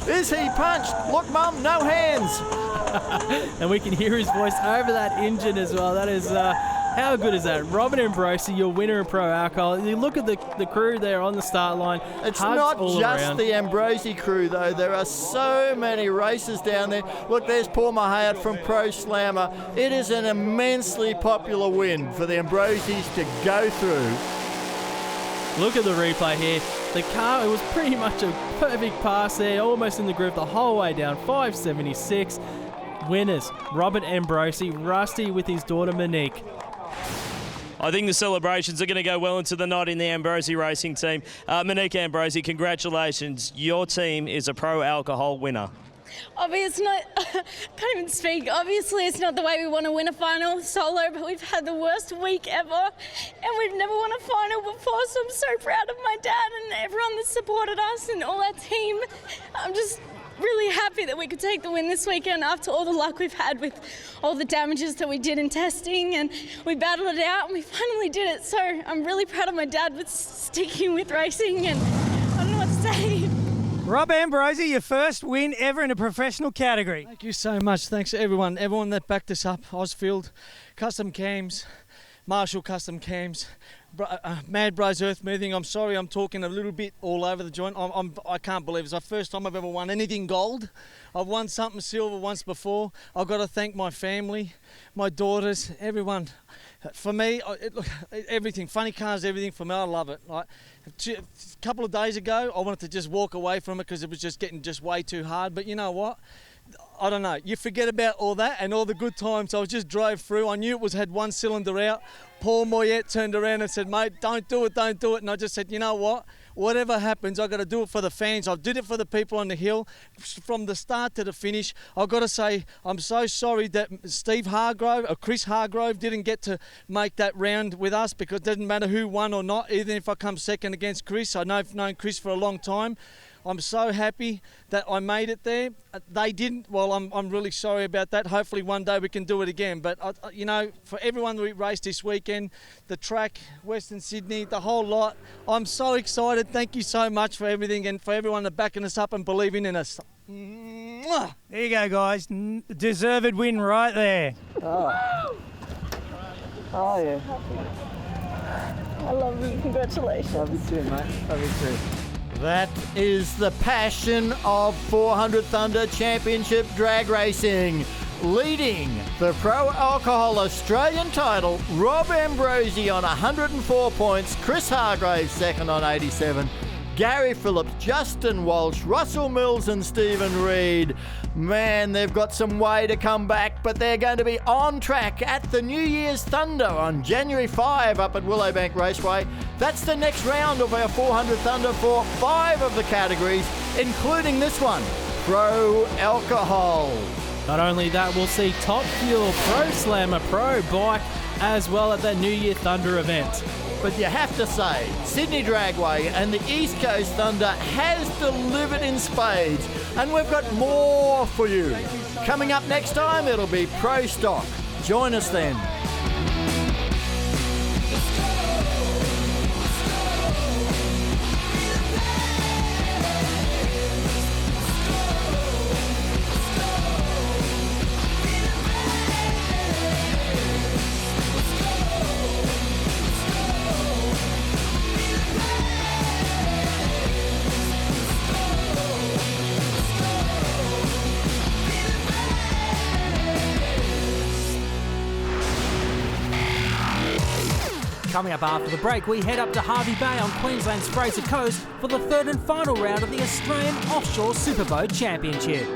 [SPEAKER 3] Is he punched? Look, Mum, no hands.
[SPEAKER 6] And we can hear his voice over that engine as well. That is, how good is that? Robert Ambrosi, your winner in Pro Alcohol. You look at the crew there on the start line.
[SPEAKER 3] It's not just the Ambrosi crew, though. There are so many racers down there. Look, there's Paul Mahayat from Pro Slammer. It is an immensely popular win for the Ambrosis to go through.
[SPEAKER 6] Look at the replay here. The car, it was pretty much a perfect pass there, almost in the groove the whole way down, 576. Winners, Robert Ambrosi, Rusty with his daughter Monique.
[SPEAKER 7] I think the celebrations are going to go well into the night in the Ambrosi racing team. Monique Ambrosi, congratulations. Your team is a pro alcohol winner.
[SPEAKER 8] Obviously, I can't even speak. Obviously, it's not the way we want to win a final solo, but we've had the worst week ever, and we've never won a final before, so I'm so proud of my dad and everyone that supported us and all our team. I'm just really happy that we could take the win this weekend after all the luck we've had with all the damages that we did in testing, and we battled it out and we finally did it. So I'm really proud of my dad for sticking with racing, and I don't know what to say.
[SPEAKER 18] Rob Ambrosi, your first win ever in a professional category.
[SPEAKER 17] Thank you so much. Thanks to everyone that backed us up. Osfield, Custom Cams, Marshall Custom Cams, Mad Bros Earth Moving. I'm sorry I'm talking a little bit all over the joint. I can't believe it's the first time I've ever won anything gold. I've won something silver once before. I've got to thank my family, my daughters, everyone. For me, everything, funny cars, everything for me, I love it. Like, a couple of days ago, I wanted to just walk away from it because it was just getting way too hard. But you know what? I don't know. You forget about all that and all the good times. I just drove through. I knew it had one cylinder out. Paul Moyet turned around and said, mate, don't do it. And I just said, you know what? Whatever happens, I've got to do it for the fans. I did it for the people on the hill. From the start to the finish, I've got to say I'm so sorry that Chris Hargrove didn't get to make that round with us, because it doesn't matter who won or not, even if I come second against Chris. I've known Chris for a long time. I'm so happy that I made it there. They didn't. Well, I'm really sorry about that. Hopefully one day we can do it again. But, for everyone that we raced this weekend, the track, Western Sydney, the whole lot, I'm so excited. Thank you so much for everything and for everyone that backing us up and believing in us.
[SPEAKER 18] There you go, guys. Deserved win right there.
[SPEAKER 19] Oh yeah.
[SPEAKER 20] I love you. Congratulations.
[SPEAKER 19] Love you too, mate. Love you too.
[SPEAKER 3] That is the passion of 400 Thunder Championship drag racing. Leading the Pro Alcohol Australian title, Rob Ambrosi on 104 points, Chris Hargrave second on 87, Gary Phillips, Justin Walsh, Russell Mills and Stephen Reed. Man, they've got some way to come back, but they're going to be on track at the New Year's Thunder on January 5 up at Willowbank Raceway. That's the next round of our 400 Thunder for 5 of the categories, including this one, Pro Alcohol.
[SPEAKER 6] Not only that, we'll see Top Fuel, Pro Slammer, Pro Bike, as well at that New Year Thunder event.
[SPEAKER 3] But you have to say, Sydney Dragway and the East Coast Thunder has delivered in spades, and we've got more for you. Coming up next time, it'll be Pro Stock. Join us then.
[SPEAKER 2] Coming up after the break, we head up to Hervey Bay on Queensland's Fraser Coast for the third and final round of the Australian Offshore Superboat Championship.